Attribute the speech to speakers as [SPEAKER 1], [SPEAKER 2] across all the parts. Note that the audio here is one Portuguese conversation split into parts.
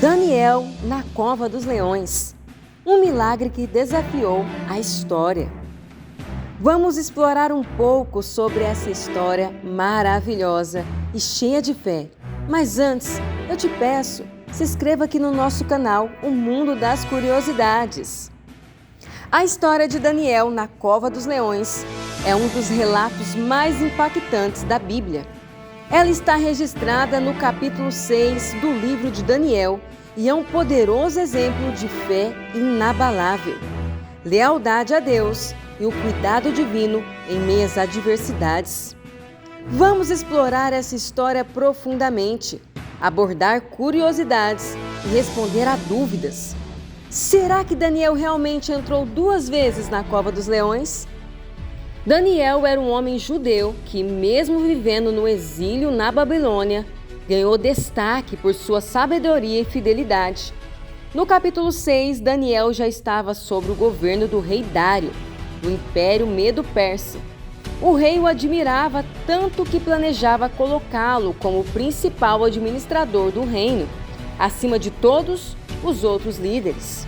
[SPEAKER 1] Daniel na cova dos leões. Um milagre que desafiou a história. Vamos explorar um pouco sobre essa história maravilhosa e cheia de fé. Mas antes, eu te peço, se inscreva aqui no nosso canal, O Mundo das Curiosidades. A história de Daniel na cova dos leões é um dos relatos mais impactantes da Bíblia. Ela está registrada no capítulo 6 do livro de Daniel e é um poderoso exemplo de fé inabalável, lealdade a Deus e o cuidado divino em meio às adversidades. Vamos explorar essa história profundamente, abordar curiosidades e responder a dúvidas. Será que Daniel realmente entrou 2 vezes na cova dos leões? Daniel era um homem judeu que, mesmo vivendo no exílio na Babilônia, ganhou destaque por sua sabedoria e fidelidade. No capítulo 6, Daniel já estava sob o governo do rei Dário, do Império Medo-Persa. O rei o admirava tanto que planejava colocá-lo como o principal administrador do reino, acima de todos os outros líderes.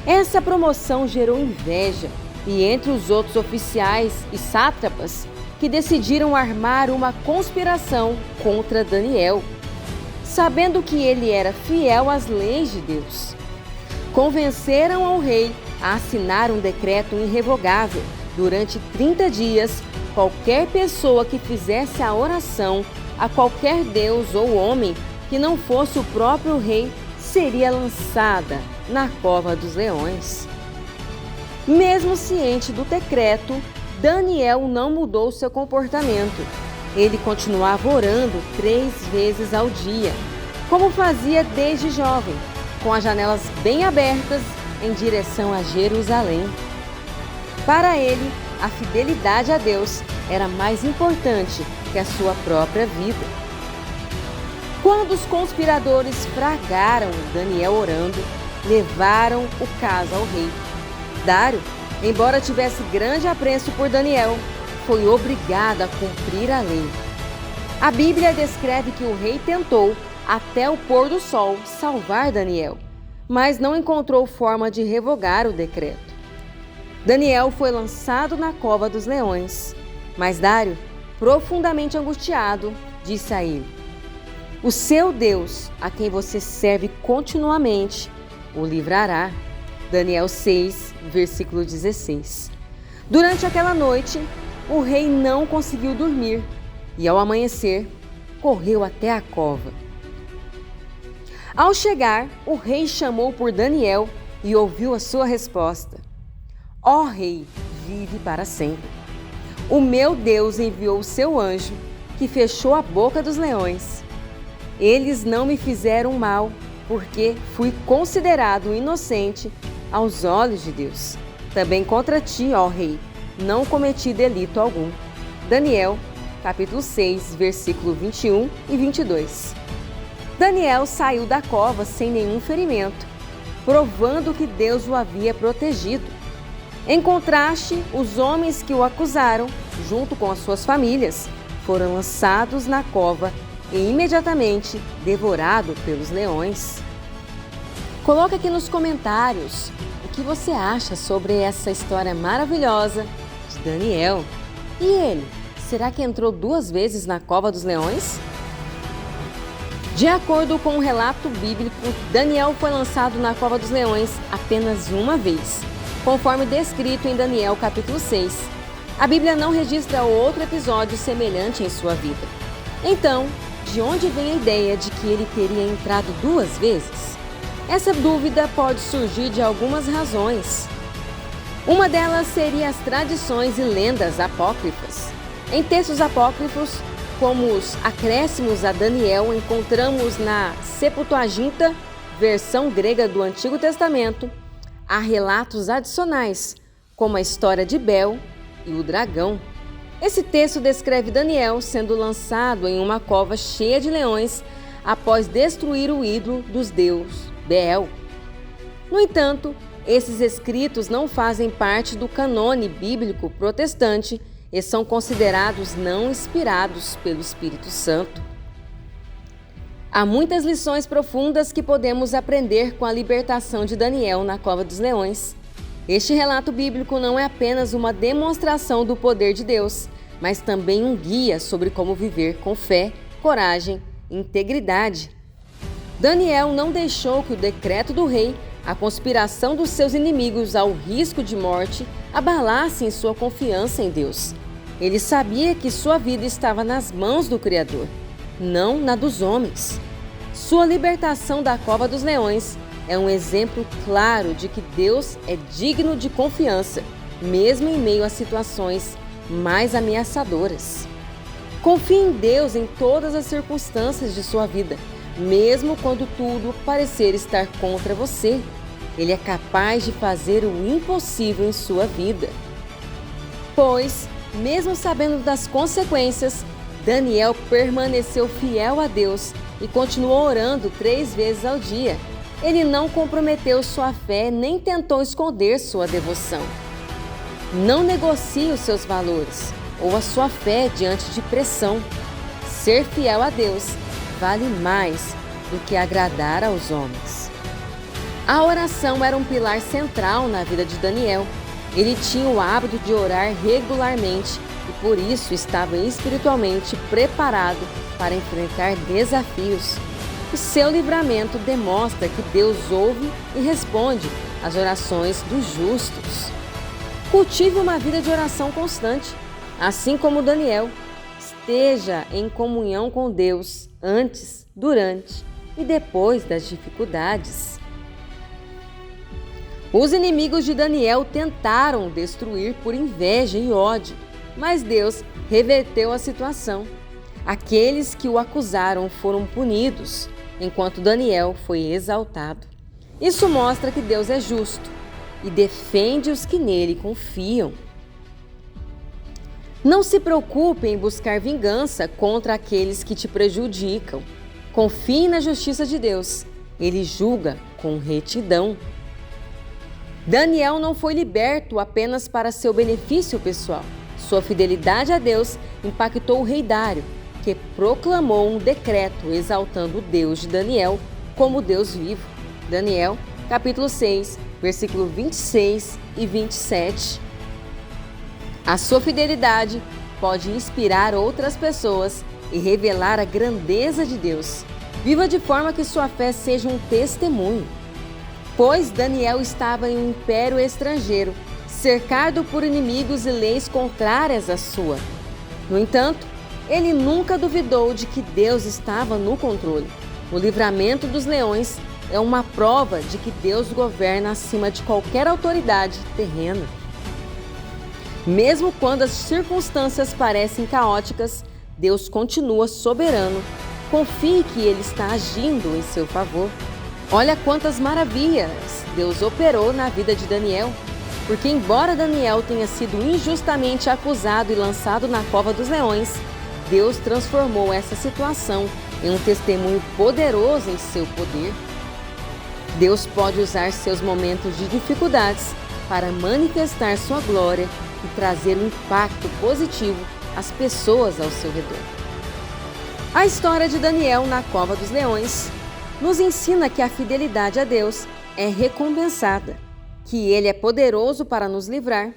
[SPEAKER 1] Essa promoção gerou inveja e entre os outros oficiais e sátrapas que decidiram armar uma conspiração contra Daniel, sabendo que ele era fiel às leis de Deus. Convenceram ao rei a assinar um decreto irrevogável. Durante 30 dias, qualquer pessoa que fizesse a oração a qualquer deus ou homem que não fosse o próprio rei seria lançada na cova dos leões. Mesmo ciente do decreto, Daniel não mudou seu comportamento. Ele continuava orando 3 vezes ao dia, como fazia desde jovem, com as janelas bem abertas em direção a Jerusalém. Para ele, a fidelidade a Deus era mais importante que a sua própria vida. Quando os conspiradores fragaram Daniel orando, levaram o caso ao rei. Dário, embora tivesse grande apreço por Daniel, foi obrigado a cumprir a lei. A Bíblia descreve que o rei tentou, até o pôr do sol, salvar Daniel, mas não encontrou forma de revogar o decreto. Daniel foi lançado na cova dos leões, mas Dário, profundamente angustiado, disse a ele: "O seu Deus, a quem você serve continuamente, o livrará." Daniel 6, versículo 16. Durante aquela noite, o rei não conseguiu dormir e, ao amanhecer, correu até a cova. Ao chegar, o rei chamou por Daniel e ouviu a sua resposta: "Ó rei, vive para sempre. O meu Deus enviou o seu anjo, que fechou a boca dos leões. Eles não me fizeram mal, porque fui considerado inocente aos olhos de Deus. Também contra ti, ó rei, não cometi delito algum." Daniel, capítulo 6, versículo 21 e 22. Daniel saiu da cova sem nenhum ferimento, provando que Deus o havia protegido. Em contraste, os homens que o acusaram, junto com as suas famílias, foram lançados na cova e imediatamente devorados pelos leões. Coloque aqui nos comentários o que você acha sobre essa história maravilhosa de Daniel. E ele, será que entrou 2 vezes na cova dos leões? De acordo com o relato bíblico, Daniel foi lançado na cova dos leões apenas uma vez, conforme descrito em Daniel capítulo 6. A Bíblia não registra outro episódio semelhante em sua vida. Então, de onde vem a ideia de que ele teria entrado 2 vezes? Essa dúvida pode surgir de algumas razões. Uma delas seria as tradições e lendas apócrifas. Em textos apócrifos, como os acréscimos a Daniel, encontramos na Septuaginta, versão grega do Antigo Testamento, há relatos adicionais, como a história de Bel e o dragão. Esse texto descreve Daniel sendo lançado em uma cova cheia de leões após destruir o ídolo dos deuses Bel. No entanto, esses escritos não fazem parte do canone bíblico protestante e são considerados não inspirados pelo Espírito Santo. Há muitas lições profundas que podemos aprender com a libertação de Daniel na cova dos leões. Este relato bíblico não é apenas uma demonstração do poder de Deus, mas também um guia sobre como viver com fé, coragem e integridade. Daniel não deixou que o decreto do rei, a conspiração dos seus inimigos ao risco de morte, abalassem sua confiança em Deus. Ele sabia que sua vida estava nas mãos do Criador, não na dos homens. Sua libertação da cova dos leões é um exemplo claro de que Deus é digno de confiança, mesmo em meio a situações mais ameaçadoras. Confie em Deus em todas as circunstâncias de sua vida, mesmo quando tudo parecer estar contra você. Ele é capaz de fazer o impossível em sua vida. Pois, mesmo sabendo das consequências, Daniel permaneceu fiel a Deus e continuou orando 3 vezes ao dia. Ele não comprometeu sua fé nem tentou esconder sua devoção. Não negocie os seus valores ou a sua fé diante de pressão. Ser fiel a Deus vale mais do que agradar aos homens. A oração era um pilar central na vida de Daniel. Ele tinha o hábito de orar regularmente e por isso estava espiritualmente preparado para enfrentar desafios. O seu livramento demonstra que Deus ouve e responde às orações dos justos. Cultive uma vida de oração constante, assim como Daniel. Esteja em comunhão com Deus antes, durante e depois das dificuldades. Os inimigos de Daniel tentaram o destruir por inveja e ódio, mas Deus reverteu a situação. Aqueles que o acusaram foram punidos, enquanto Daniel foi exaltado. Isso mostra que Deus é justo e defende os que nele confiam. Não se preocupe em buscar vingança contra aqueles que te prejudicam. Confie na justiça de Deus. Ele julga com retidão. Daniel não foi liberto apenas para seu benefício pessoal. Sua fidelidade a Deus impactou o rei Dário, que proclamou um decreto exaltando o Deus de Daniel como Deus vivo. Daniel, capítulo 6, versículo 26 e 27. A sua fidelidade pode inspirar outras pessoas e revelar a grandeza de Deus. Viva de forma que sua fé seja um testemunho. Pois Daniel estava em um império estrangeiro, cercado por inimigos e leis contrárias à sua. No entanto, ele nunca duvidou de que Deus estava no controle. O livramento dos leões é uma prova de que Deus governa acima de qualquer autoridade terrena. Mesmo quando as circunstâncias parecem caóticas, Deus continua soberano. Confie que Ele está agindo em seu favor. Olha quantas maravilhas Deus operou na vida de Daniel. Porque embora Daniel tenha sido injustamente acusado e lançado na cova dos leões, Deus transformou essa situação em um testemunho poderoso em seu poder. Deus pode usar seus momentos de dificuldades para manifestar sua glória e trazer um impacto positivo às pessoas ao seu redor. A história de Daniel na cova dos leões nos ensina que a fidelidade a Deus é recompensada, que Ele é poderoso para nos livrar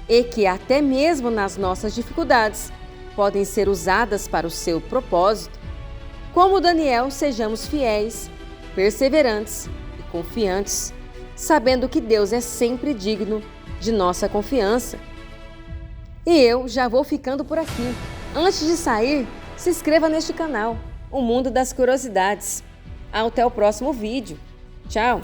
[SPEAKER 1] e que até mesmo nas nossas dificuldades podem ser usadas para o seu propósito. Como Daniel, sejamos fiéis, perseverantes e confiantes, sabendo que Deus é sempre digno de nossa confiança. E eu já vou ficando por aqui. Antes de sair, se inscreva neste canal, O Mundo das Curiosidades. Até o próximo vídeo. Tchau!